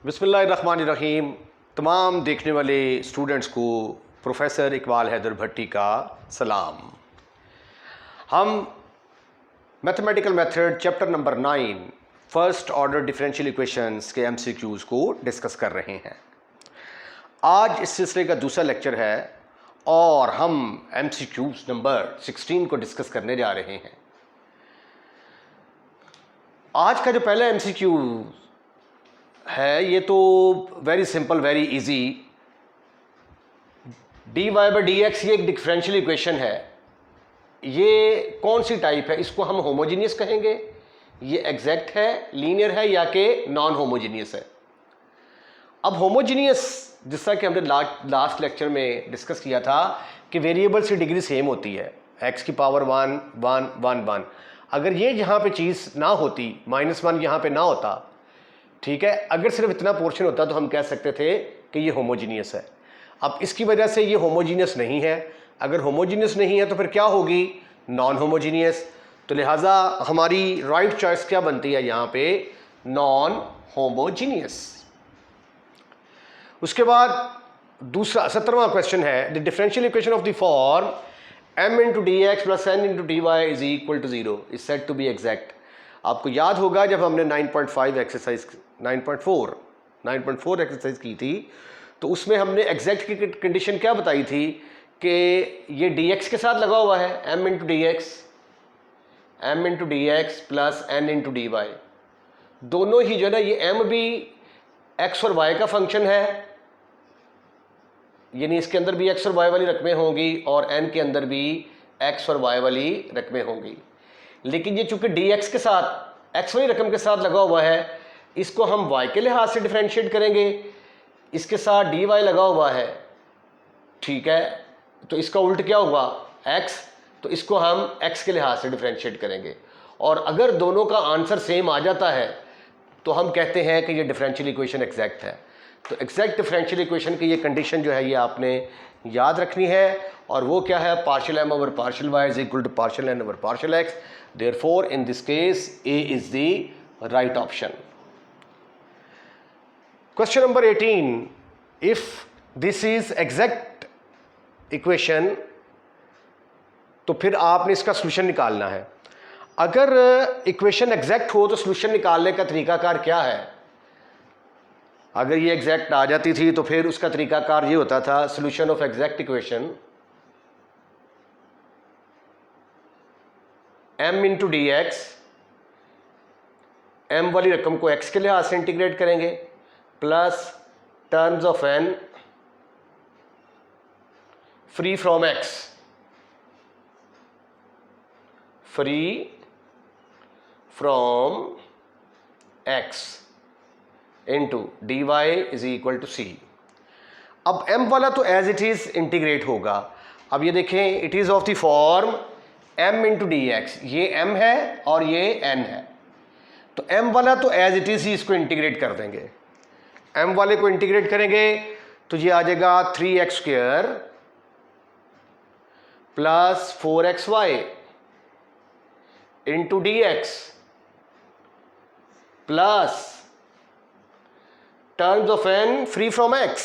बिस्मिल्लाहिर्रहमानिर्रहीम। तमाम देखने वाले स्टूडेंट्स को प्रोफेसर इकबाल हैदर भट्टी का सलाम। हम mathematical method chapter number 9 first order differential equations के एमसीक्यूज़ को डिस्कस कर रहे हैं। आज इस सिलसिले का दूसरा लेक्चर है और हम एमसीक्यूज़ नंबर 16 को डिस्कस करने जा रहे हैं। आज का जो पहला एमसीक्यू है ये तो very simple, very easy. D Y by D X ये एक डिफरेंशियल इक्वेशन है। ये कौन सी टाइप है? इसको हम होमोजीनियस कहेंगे, ये एग्जैक्ट है, लीनियर है या कि नॉन होमोजीनियस है। अब होमोजीनियस जिस तरह कि हमने लास्ट लेक्चर में डिस्कस किया था कि वेरिएबल्स की डिग्री सेम होती है, एक्स की पावर 1 1 1 1। अगर ये यहाँ पे चीज़ ना होती, -1 यहाँ पे ना होता, ठीक है, अगर सिर्फ इतना पोर्शन होता तो हम कह सकते थे कि ये होमोजीनियस है। अब इसकी वजह से ये होमोजीनियस नहीं है। अगर होमोजीनियस नहीं है तो फिर क्या होगी? Non homogeneous. तो लिहाजा हमारी राइट चॉइस क्या बनती है यहाँ पे? Non homogeneous. उसके बाद दूसरा 17वां क्वेश्चन है, the differential equation of the form m into D x plus n into D Y is equal to 0 is said to be exact. आपको याद होगा जब हमने 9.5 एक्सरसाइज 9.4 एक्सरसाइज की थी तो उसमें हमने एग्जैक्ट की कंडीशन क्या बताई थी कि ये dx के साथ लगा हुआ है, m into D x plus n into D Y. दोनों ही जो है ना, ये m भी x और y का फंक्शन है, यानी इसके अंदर भी x और y वाली रकमें होंगी और n के अंदर भी x और y वाली रकमें होंगी। लेकिन ये चूंकि dx के साथ x वाली रकम के साथ लगा हुआ है, इसको हम y के लिहाज से डिफरेंशिएट करेंगे। इसके साथ dy लगा हुआ है, ठीक है, तो इसका उल्ट क्या होगा? x, तो इसको हम x के लिहाज से डिफरेंशिएट करेंगे। और अगर दोनों का आंसर सेम आ जाता है तो हम कहते हैं कि ये डिफरेंशियल इक्वेशन एग्जैक्ट है। तो एग्जैक्ट डिफरेंशियल इक्वेशन की ये कंडीशन जो है ये आपने याद रखनी है, और वो क्या है? Partial m over partial y is equal to partial n over partial x। Therefore in this case a is the right option. Question number 18, if this is exact equation तो फिर आपने इसका सोल्यूशन निकालना है। अगर इक्वेशन एग्जैक्ट हो तो solution निकालने का तरीकाकार क्या है? अगर ये एग्जैक्ट आ जाती थी तो फिर उसका तरीकाकार ये होता था, solution of exact equation m into D x, m वाली रकम को x के लिहाज से इंटीग्रेट करेंगे, plus terms of n free from x, free from x into D Y is equal to C. अब m वाला तो एज इट इज इंटीग्रेट होगा। अब ये देखें, it is of the form m into D X, ये m है और ये n है, तो m वाला तो एज इट इज ही इसको इंटीग्रेट कर देंगे। m वाले को इंटीग्रेट करेंगे तो ये आ जाएगा 3x square plus 4xy into D x plus terms of n free from x।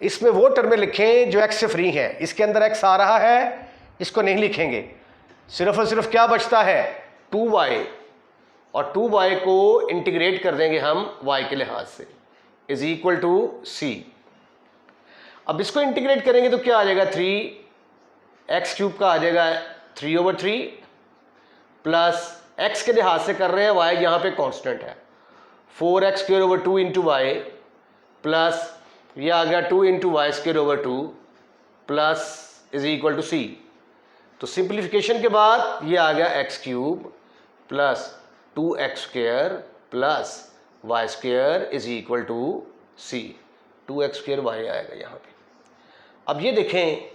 इसमें वो टर्में लिखें जो x से फ्री हैं। इसके अंदर x आ रहा है, इसको नहीं लिखेंगे, सिर्फ और सिर्फ क्या बचता है? 2y, और 2y को इंटीग्रेट कर देंगे हम y के लिहाज से, इज इक्वल टू c। अब इसको इंटीग्रेट करेंगे तो क्या आ जाएगा? 3x क्यूब का आ जाएगा 3/3 प्लस x के लिहाज से कर रहे हैं, y यहाँ पे कांस्टेंट है, 4x square over 2 into Y plus ये आ गया 2 into Y square over 2 plus is equal to C. तो सिंप्लीफिकेशन के बाद ये आ गया x cube plus 2x square plus Y square is equal to C. 2x square Y आएगा यहाँ पे। अब ये देखें,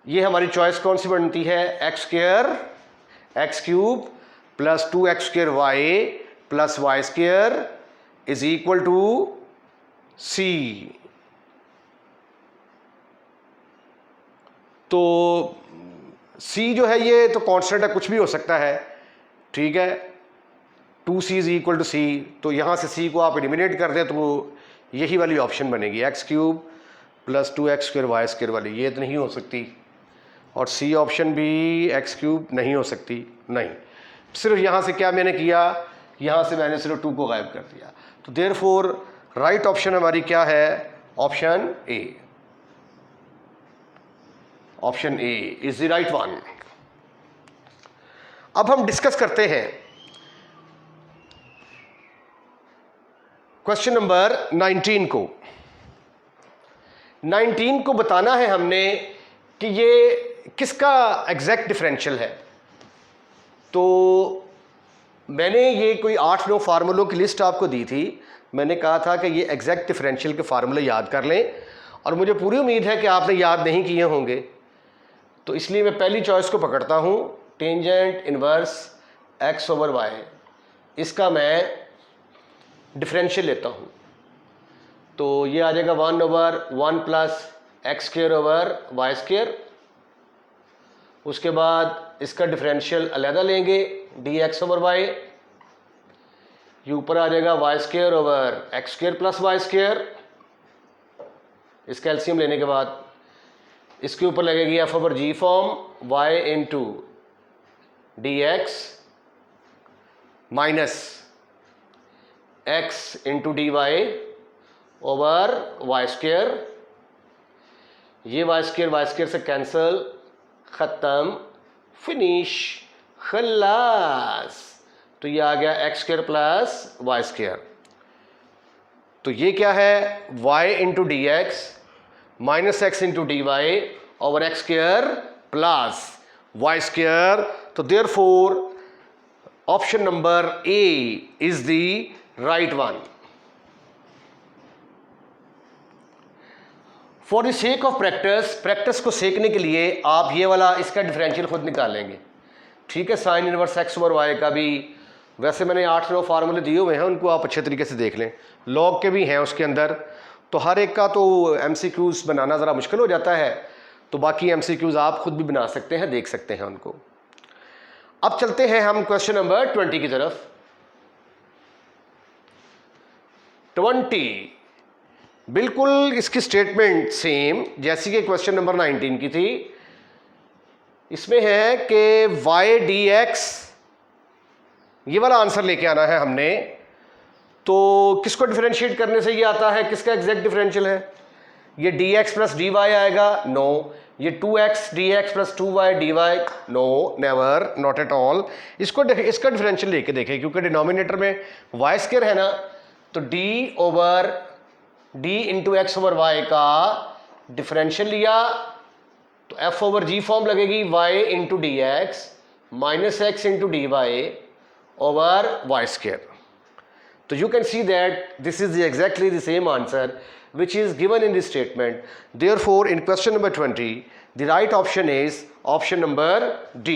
ये हमारी चॉइस कौन सी बनती है? x square x cube plus 2x square Y plus Y square is equal to C. तो सी जो है ये तो कांस्टेंट है, कुछ भी हो सकता है, ठीक है। 2c is equal to C, तो यहाँ से c को आप एलिमिनेट कर दें तो यही वाली ऑप्शन बनेगी X cube plus 2x square Y square वाली, ये तो नहीं हो सकती। और सी ऑप्शन भी एक्स क्यूब नहीं हो सकती, नहीं। सिर्फ यहाँ से क्या मैंने किया, यहाँ से मैंने सिर्फ 2 को गायब कर दिया। तो देयरफॉर राइट ऑप्शन हमारी क्या है, option A. Option A is the right one. अब हम डिस्कस करते हैं क्वेश्चन नंबर 19 को। 19 को बताना है हमने कि ये किसका एग्जैक्ट डिफरेंशियल है। तो मैंने ये कोई 8-9 फार्मूलों की लिस्ट आपको दी थी। मैंने कहा था कि ये एग्जैक्ट डिफरेंशियल के फार्मूले याद कर लें, और मुझे पूरी उम्मीद है कि आपने याद नहीं किए होंगे। तो इसलिए मैं पहली चॉइस को पकड़ता हूँ, tangent inverse x over y। इसका मैं डिफरेंशियल लेता हूँ, तो ये आ जाएगा 1/1 plus X square over Y square. उसके बाद इसका डिफरेंशियल अलहदा लेंगे, dx ओवर y। ये ऊपर आ जाएगा Y square over X square plus Y square. इसका एलसीएम लेने के बाद इसके ऊपर लगेगी f over g form, y into dx minus x into dy over Y square. ये वाई स्क्वायर से कैंसल, ख़त्म, फिनिश, खल्लास। तो ये आ गया X square plus Y square. तो ये क्या है, y into D x minus x into D Y over X square plus Y square. तो therefore option number A is the right one. For the sake of practice को सीखने के लिए आप ये वाला इसका डिफरेंशियल खुद निकालेंगे, ठीक है। Sine inverse x over y का भी वैसे मैंने 8-9 फार्मूले दिए हुए हैं, उनको आप अच्छे तरीके से देख लें। लॉग के भी हैं उसके अंदर, तो हर एक का तो MCQs बनाना ज़रा मुश्किल हो जाता है, तो बाकी MCQs आप खुद भी बना सकते हैं, देख सकते हैं उनको। अब चलते हैं हम क्वेश्चन नंबर 20 की तरफ। 20 बिल्कुल इसकी स्टेटमेंट सेम जैसी कि क्वेश्चन नंबर 19 की थी। इसमें है कि y dx, ये वाला आंसर लेके आना है हमने। तो किसको डिफरेंशिएट करने से ये आता है, किसका एग्जैक्ट डिफरेंशियल है, ये dx प्लस dy आएगा, नो। ये 2x dx plus 2y dy, no, never, not at all. इसका डिफरेंशियल लेके देखें, क्योंकि डिनोमिनेटर में y स्क्वायर है ना, तो d over d into x over y का डिफरेंशियल लिया, तो f ओवर g फॉर्म लगेगी y into D x minus x into D Y over Y square. तो you can see that this is exactly the same answer which is given in this statement. Therefore, in question number 20, the right option is option number D.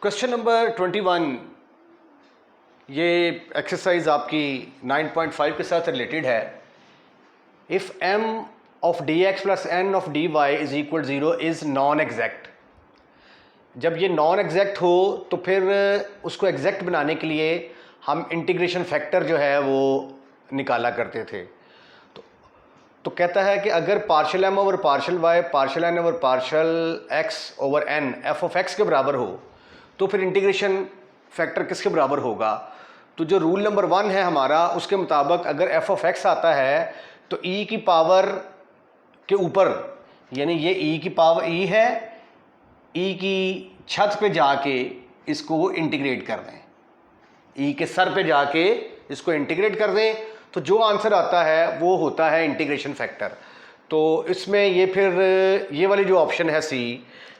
Question number 21, ये exercise आपकी 9.5 के साथ related है। If m of dx plus n of dy is equal to 0 is non exact. जब ये non exact हो तो फिर उसको एग्जैक्ट बनाने के लिए हम इंटीग्रेशन फैक्टर जो है वो निकाला करते थे। तो कहता है कि अगर partial m over partial y partial n over partial x over n f of x के बराबर हो, तो फिर इंटीग्रेशन फैक्टर किसके बराबर होगा। तो जो रूल नंबर 1 है हमारा, उसके मुताबिक अगर f ऑफ x आता है तो e की पावर के ऊपर, यानी ये e की पावर e है, e की छत पे जाके इसको इंटीग्रेट कर दें, e के सर पे जाके इसको इंटीग्रेट कर दें, तो जो आंसर आता है वो होता है इंटीग्रेशन फैक्टर। तो इसमें ये फिर ये वाली जो ऑप्शन है सी,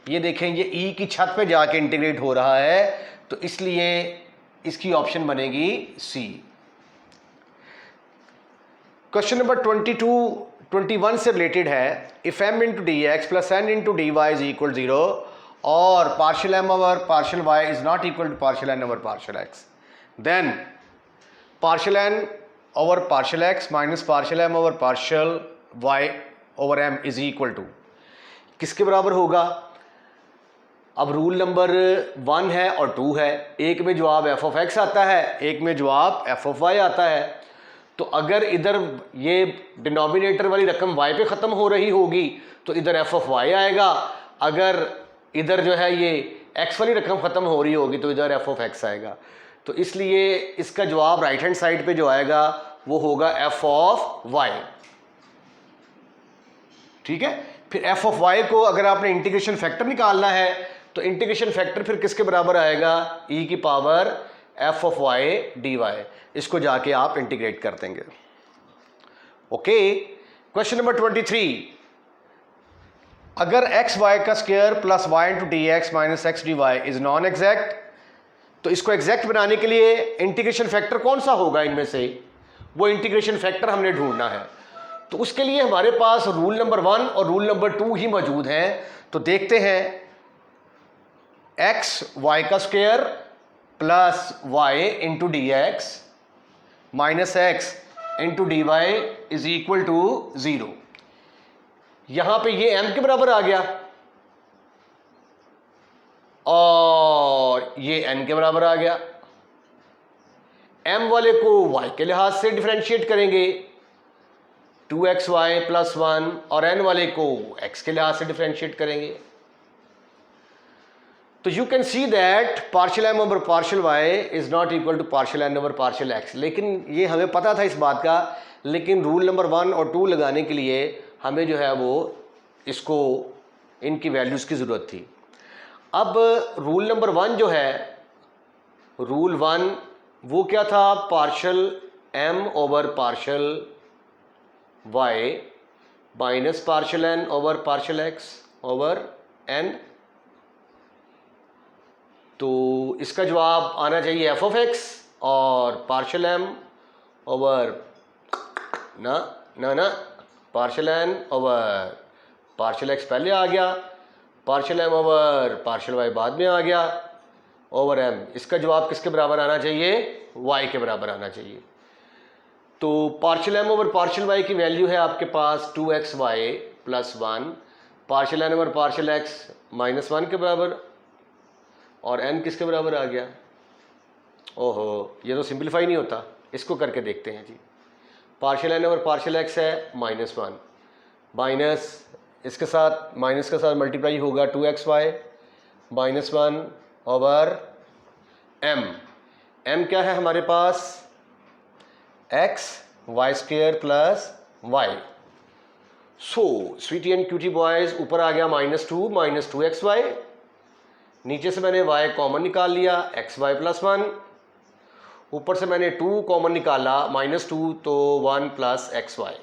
ये देखें ये e की छत पे जाके इंटीग्रेट हो रहा है, तो इसलिए इसकी ऑप्शन बनेगी सी। क्वेश्चन नंबर 21 से रिलेटेड है। If m into D x plus n into D Y is equal 0 और partial m over partial y is not equal to partial n over partial x, then partial n over partial x minus partial m over partial y over m is equal to किसके बराबर होगा? अब rule number 1 है और 2 है, एक में जवाब एफ ऑफ एक्स आता है, एक में जवाब एफ ऑफ वाई आता है। तो अगर इधर ये डिनोमिनेटर वाली रकम y पे ख़त्म हो रही होगी तो इधर एफ ऑफ वाई आएगा, अगर इधर जो है ये x वाली रकम ख़त्म हो रही होगी तो इधर एफ ऑफ एक्स आएगा। तो इसलिए इसका जवाब राइट हैंड साइड पे जो आएगा वो होगा एफ ऑफ वाई। ठीक है, फिर एफ ऑफ वाई को अगर आपने इंटीग्रेशन फैक्टर निकालना है तो इंटीग्रेशन फैक्टर फिर किसके बराबर आएगा? e की power f of y d y. इसको जाके आप इंटीग्रेट कर देंगे। ओके, क्वेश्चन नंबर 23, अगर एक्स वाई का square plus y into D x minus x D Y is non exact, तो इसको एग्जैक्ट बनाने के लिए इंटीग्रेशन फैक्टर कौन सा होगा इनमें से? वो इंटीग्रेशन फैक्टर हमने ढूंढना है। तो उसके लिए हमारे पास रूल नंबर 1 और रूल नंबर 2 ही मौजूद हैं। तो देखते हैं, एक्स वाई का square plus y into D x minus x into D Y is equal to 0। यहां पे ये m के बराबर आ गया और ये n के बराबर आ गया। m वाले को y के लिहाज से डिफरेंशिएट करेंगे 2xy प्लस 1 और n वाले को x के लिहाज से डिफरेंशिएट करेंगे। तो you can see that partial m over partial y is not equal to partial n over partial x। लेकिन ये हमें पता था इस बात का, लेकिन रूल नंबर 1 और 2 लगाने के लिए हमें जो है वो इसको इनकी वैल्यूज़ की ज़रूरत थी। अब रूल नंबर 1 जो है, रूल 1 वो क्या था? Partial m over partial y minus partial n over partial x over n। तो इसका जवाब आना चाहिए एफ ऑफ एक्स और पार्शियल m ओवर ना partial n over partial x पहले आ गया, partial m over partial y बाद में आ गया ओवर m। इसका जवाब किसके बराबर आना चाहिए? y के बराबर आना चाहिए। तो partial m over partial y की वैल्यू है आपके पास 2xy plus 1, partial n over partial x minus 1 के बराबर और n किसके बराबर आ गया? ओहो, ये तो सिंपलीफाई नहीं होता, इसको करके देखते हैं जी। Partial n over partial x है माइनस 1, माइनस इसके साथ माइनस के साथ मल्टीप्लाई होगा 2xy minus 1 over m। m क्या है हमारे पास? x y square plus y. So sweetie and cutie boys, ऊपर आ गया -2 माइनस 2xy, नीचे से मैंने y कॉमन निकाल लिया xy प्लस 1, ऊपर से मैंने 2 कॉमन निकाला -2 तो 1 plus xy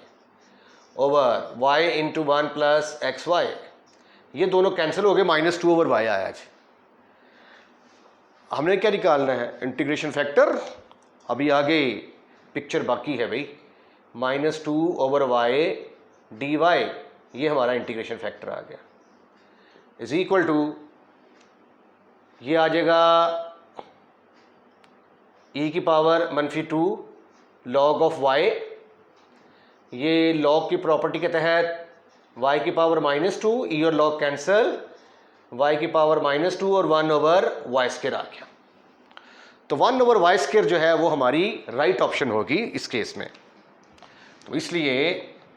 over y into 1 plus xy। ये दोनों कैंसिल हो गए, -2 ओवर y आया जी। हमने क्या निकालना है? Integration factor. अभी आगे पिक्चर बाकी है भाई। -2 ओवर y dy, ये हमारा इंटीग्रेशन फैक्टर आ गया, इज इक्वल टू ये आ जाएगा e की पावर -2 log ऑफ y। ये log की प्रॉपर्टी के तहत y की पावर -2, e और log कैंसिल, y की पावर -2 और 1 ओवर y स्क्वायर आ गया। तो 1 ओवर y स्क्वायर जो है वो हमारी राइट ऑप्शन होगी इस केस में। तो इसलिए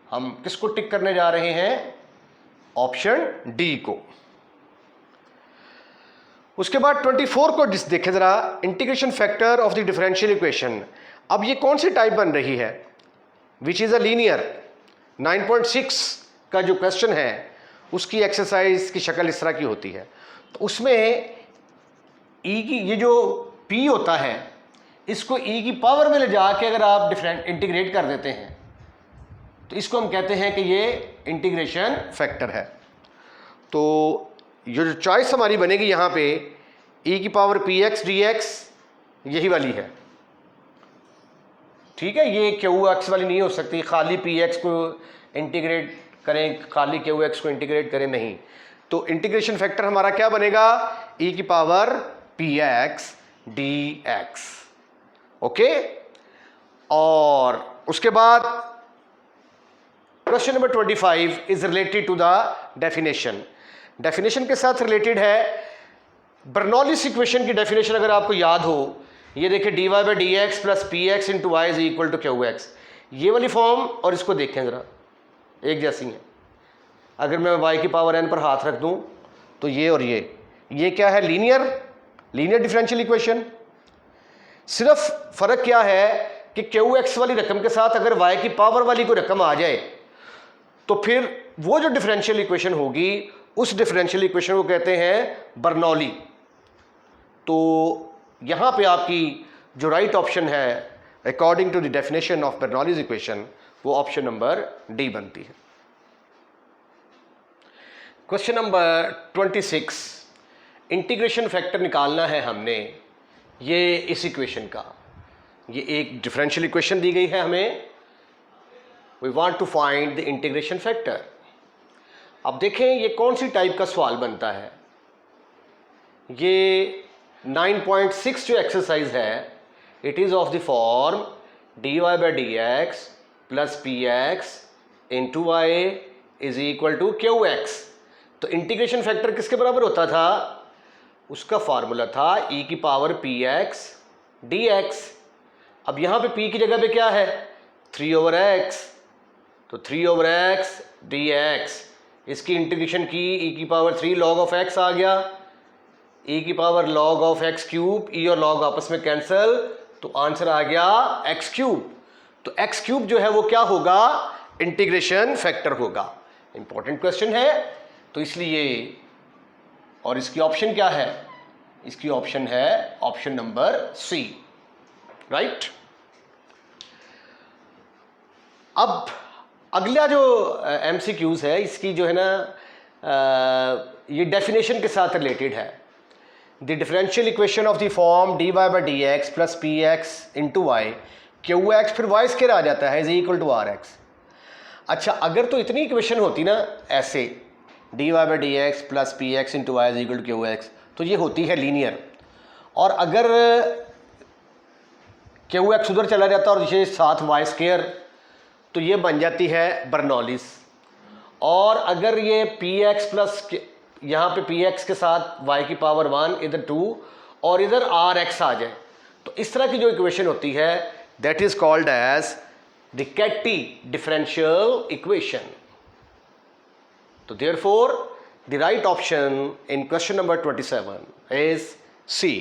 हम किसको टिक करने जा रहे हैं? ऑप्शन डी को। उसके बाद 24 को देखें जरा, integration factor of the differential equation. अब ये कौन सी टाइप बन रही है? Which is a linear. 9.6 का जो क्वेश्चन है उसकी एक्सरसाइज की शक्ल इस तरह की होती है। तो उसमें ई की ये जो p होता है इसको e की पावर में ले जाके अगर आप डिफरेंट इंटीग्रेट कर देते हैं तो इसको हम कहते हैं कि ये इंटीग्रेशन फैक्टर है। तो ये जो चॉइस हमारी बनेगी यहाँ पे e की पावर px dx यही वाली है। ठीक है, ये qx वाली नहीं हो सकती, खाली px को इंटीग्रेट करें, खाली qx को इंटीग्रेट करें, नहीं। तो इंटीग्रेशन फैक्टर हमारा क्या बनेगा? e की पावर px dx। ओके, और उसके बाद question number 25 is related to the definition. Definition के साथ रिलेटेड है। बर्नौलीज इक्वेशन की डेफिनेशन अगर आपको याद हो, ये देखिए dy by D x plus p x into y is equal to q x. ये वाली फॉर्म और इसको देखें ज़रा, एक जैसी है। अगर मैं y की पावर n पर हाथ रख दूं तो ये और ये क्या है? Linear differential equation. सिर्फ फर्क क्या है कि क्यू एक्स वाली रकम के साथ अगर y की पावर वाली कोई रकम आ जाए तो फिर वो जो डिफरेंशियल इक्वेशन होगी उस डिफरेंशियल इक्वेशन को कहते हैं बर्नौली। तो यहां पे आपकी जो राइट ऑप्शन है according to the definition of Bernoulli's equation वो ऑप्शन नंबर डी बनती है। क्वेश्चन नंबर 26, इंटीग्रेशन फैक्टर निकालना है हमने। ये इस इक्वेशन का, ये एक डिफरेंशियल इक्वेशन दी गई है हमें। We want to find the integration factor. अब देखें ये कौन सी टाइप का सवाल बनता है। ये 9.6 जो एक्सरसाइज है, it is of the form dy by D x plus p x into y is equal to q x. तो इंटीग्रेशन फैक्टर किसके बराबर होता था? उसका फार्मूला था e की power p x d x. अब यहां पे p की जगह पे क्या है? 3/x। तो 3/x dx, इसकी इंटीग्रेशन की e की पावर 3 log ऑफ x आ गया, e की power log of x cube, e और log आपस में कैंसिल, तो आंसर आ गया x क्यूब। तो x क्यूब जो है वो क्या होगा? इंटीग्रेशन फैक्टर होगा। इंपॉर्टेंट क्वेश्चन है, तो इसलिए, और इसकी ऑप्शन क्या है? इसकी ऑप्शन है ऑप्शन नंबर सी, राइट। अब अगला जो MCQs है इसकी जो है ना, ये डेफिनेशन के साथ रिलेटेड है। The differential equation of the form dy by D x plus p x into y q x, फिर वाई स्क्वायर आ जाता है, is equal to r x. अच्छा, अगर तो इतनी इक्वेशन होती ना ऐसे, dy by D x plus p x into y is equal to q x, तो ये होती है लीनियर। और अगर क्यू एक्स उधर चला जाता और ये साथ वाई स्क्वायर, तो ये बन जाती है बर्नौलीज। और अगर ये पी एक्स प्लस, यहाँ पे पी एक्स के साथ वाई की पावर 1, इधर 2 और इधर आर एक्स आ जाए, तो इस तरह की जो इक्वेशन होती है that is called as the कैटी डिफरेंशियल इक्वेशन। तो therefore the right option in question number 27 is C,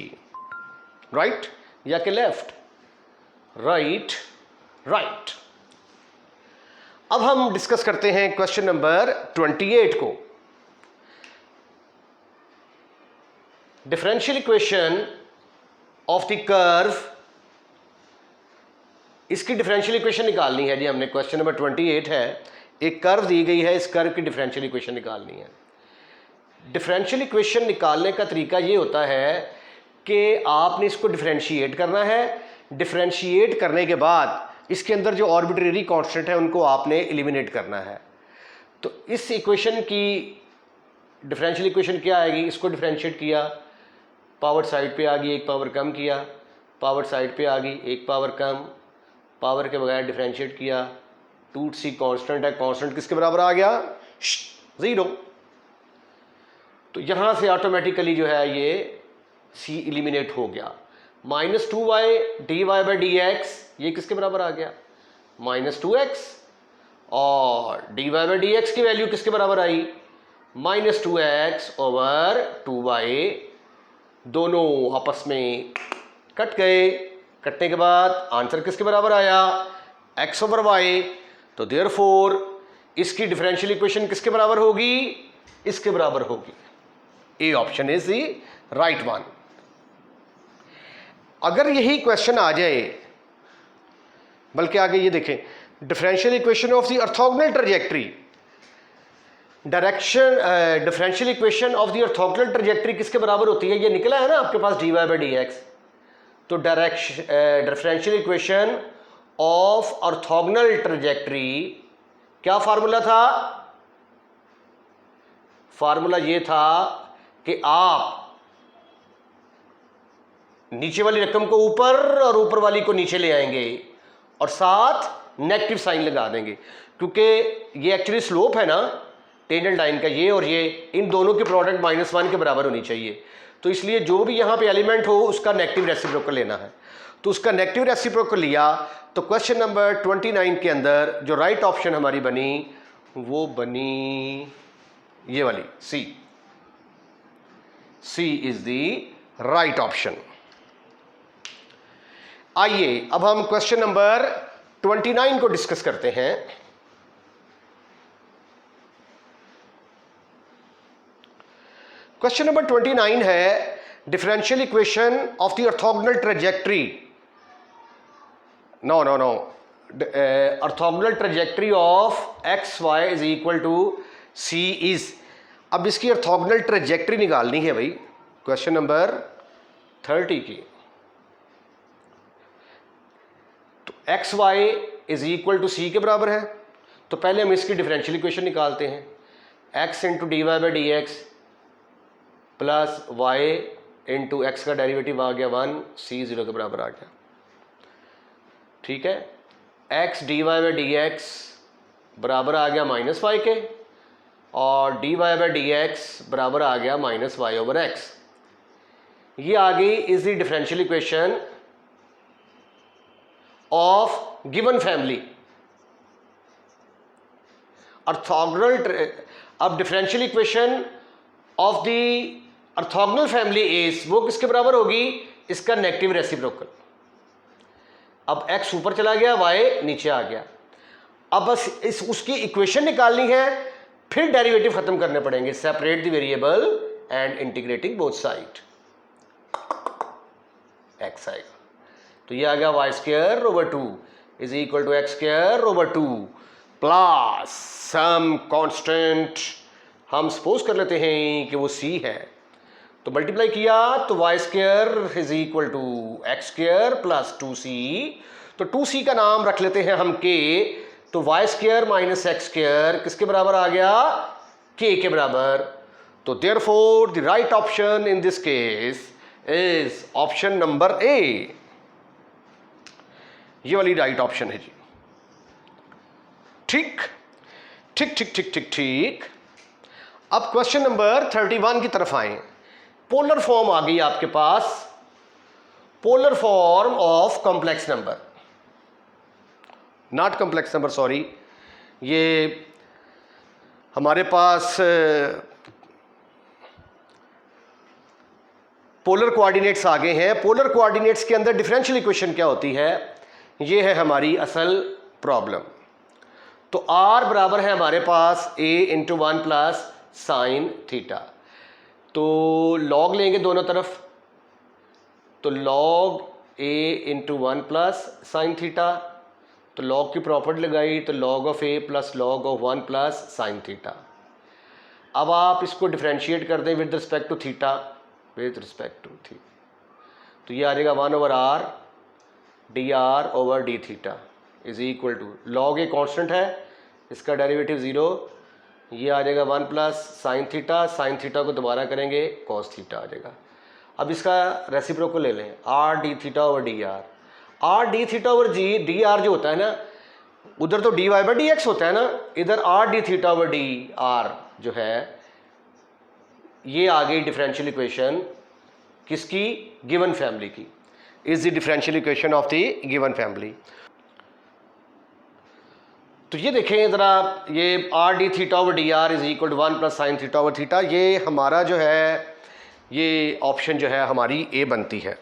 right या कि लेफ्ट? राइट। अब हम डिस्कस करते हैं क्वेश्चन नंबर 28 को। Differential equation of the curve, इसकी डिफरेंशियल इक्वेशन निकालनी है जी हमने। क्वेश्चन नंबर 28 है, एक कर्व दी गई है, इस कर्व की डिफरेंशियल इक्वेशन निकालनी है। डिफरेंशियल इक्वेशन निकालने का तरीका ये होता है कि आपने इसको डिफरेंशिएट करना है। डिफरेंशिएट करने के बाद इसके अंदर जो आर्बिट्रेरी कांस्टेंट है उनको आपने एलिमिनेट करना है। तो इस इक्वेशन की डिफरेंशियल इक्वेशन क्या आएगी? इसको डिफरेंशिएट किया, पावर साइड पे आ गई, एक पावर कम किया, पावर साइड पे आ गई, एक पावर कम, पावर के बगैर डिफरेंशिएट किया, 2c कांस्टेंट है, कांस्टेंट किसके बराबर आ गया? 0। तो यहां से ऑटोमेटिकली जो है ये c एलिमिनेट हो गया। -2y dy by D X, ये किसके बराबर आ गया? -2x। और dy बाई डी एक्स की वैल्यू किसके बराबर आई? -2x over 2y। दोनों आपस में कट गए। कटने के बाद आंसर किसके बराबर आया? x over y। तो देयरफॉर इसकी डिफरेंशियल इक्वेशन किसके बराबर होगी? इसके बराबर होगी। A option is the right one. अगर यही क्वेश्चन आ जाए, बल्कि आगे ये देखें, differential equation of the orthogonal trajectory, direction differential equation of the orthogonal trajectory किसके बराबर होती है? ये निकला है ना आपके पास dy बाई डी एक्स। तो differential equation of orthogonal trajectory, क्या फार्मूला था? फार्मूला ये था कि आप नीचे वाली रकम को ऊपर और ऊपर वाली को नीचे ले आएंगे और साथ नेगेटिव साइन लगा देंगे, क्योंकि ये एक्चुअली स्लोप है ना टेंजेंट लाइन का, ये और ये, इन दोनों की प्रोडक्ट -1 के बराबर होनी चाहिए। तो इसलिए जो भी यहाँ पे एलिमेंट हो उसका नेगेटिव रेसिप्रोकल लेना है। तो उसका नेगेटिव रेसिप्रोकल लिया, तो क्वेश्चन नंबर 29 के अंदर जो राइट ऑप्शन हमारी बनी वो बनी ये वाली सी। सी इज द राइट ऑप्शन। आइए अब हम क्वेश्चन नंबर 29 को डिस्कस करते हैं। क्वेश्चन नंबर 29 है differential equation of the orthogonal trajectory. No orthogonal trajectory of x Y is equal to c is. अब इसकी ऑर्थोगोनल ट्रेजेक्टरी निकालनी है भाई क्वेश्चन नंबर 30 की। तो X Y is equal to C के बराबर है, तो पहले हम इसकी डिफरेंशियल इक्वेशन निकालते हैं। X into D Y by D x plus y into x का डेरिवेटिव आ गया 1, सी 0 के बराबर आ गया। ठीक है, X D Y by D X बराबर आ गया -y के, और D Y by D X बराबर आ गया -y ओवर एक्स। ये आ गई is the differential equation of given family. Orthogonal, अब differential equation of the orthogonal family is, वो किसके बराबर होगी, इसका नेगेटिव रेसिप्रोकल। अब x ऊपर चला गया, y नीचे आ गया। अब बस उसकी इक्वेशन निकालनी है, फिर डेरिवेटिव खत्म करने पड़ेंगे। Separate the variable and integrating both side, x आएगा। तो ये आ गया y² is equal to x² plus some constant, हम सपोज कर लेते हैं कि वो c है, तो मल्टीप्लाई किया तो y² is equal to x² plus 2c। तो 2c का नाम रख लेते हैं हम k, तो y² माइनस x² किसके बराबर आ गया, k के बराबर। तो therefore the right option in this case is option number A. ये वाली राइट ऑप्शन है जी। ठीक ठीक ठीक ठीक ठीक ठीक। अब क्वेश्चन नंबर 31 की तरफ आए। पोलर फॉर्म आ गई आपके पास, polar form of complex number, not complex number sorry, ये हमारे पास पोलर कोऑर्डिनेट्स आ गए हैं। पोलर कोऑर्डिनेट्स के अंदर डिफरेंशियल इक्वेशन क्या होती है, ये है हमारी असल प्रॉब्लम। तो r बराबर है हमारे पास a into 1 plus sine theta. तो लॉग लेंगे दोनों तरफ, तो log a into 1 plus sine theta, तो लॉग की प्रॉपर्टी लगाई, तो log of a plus log of 1 plus sine theta. अब आप इसको डिफ्रेंशिएट कर दें with respect to theta, with respect to theta, तो ये आ जाएगा 1 over r d r over d theta is equal to, log a constant है, इसका डेरिवेटिव 0, ये आ जाएगा 1 प्लस साइन थीटा को दोबारा करेंगे कॉस थीटा आ जाएगा। अब इसका रेसिप्रोकल ले लें, r d theta over d r d theta over d r जो होता है ना, उधर तो d Y by D x होता है ना, इधर r d theta over d r जो है, ये आ गई डिफरेंशियल इक्वेशन किसकी, गिवन फैमिली की, is the differential equation of the given family. तो ये देखें ज़रा, ये r d theta over d r is equal to 1 plus sine theta over theta, ये हमारा जो है, ये ऑप्शन जो है हमारी ए बनती है,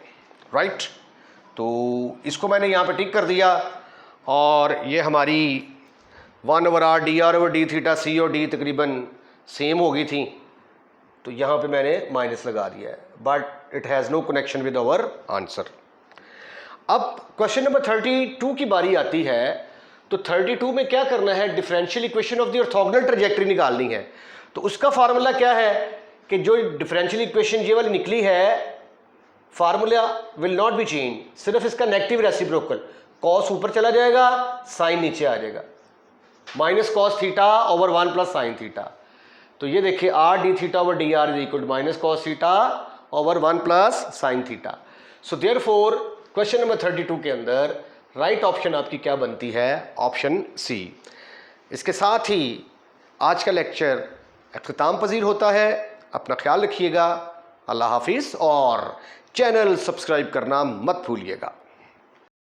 राइट। तो इसको मैंने यहाँ पे टिक कर दिया, और ये हमारी 1 ओवर आर डी थीटा सी और डी तकरीबन सेम हो गई थी, तो यहाँ पे मैंने माइनस लगा दिया है, but it has no connection with our answer. अब क्वेश्चन नंबर 32 की बारी आती है। तो 32 में क्या करना है, differential equation of the orthogonal trajectory निकालनी है। तो उसका फार्मूला क्या है कि जो डिफरेंशियल इक्वेशन ये वाली निकली है, formula will not be change, सिर्फ इसका नेगेटिव रेसिप्रोकल, कॉस ऊपर चला जाएगा, साइन नीचे आ जाएगा, minus cos theta over 1 plus sine theta. तो ये देखिए r d theta over d r is equal to minus cos theta over 1 plus sine theta. So therefore question number 32 के अंदर राइट ऑप्शन आपकी क्या बनती है? Option c. इसके साथ ही आज का लेक्चर अख्ताम पजीर होता है। अपना ख्याल रखिएगा। अल्लाह हाफिज़ और चैनल सब्सक्राइब करना मत भूलिएगा।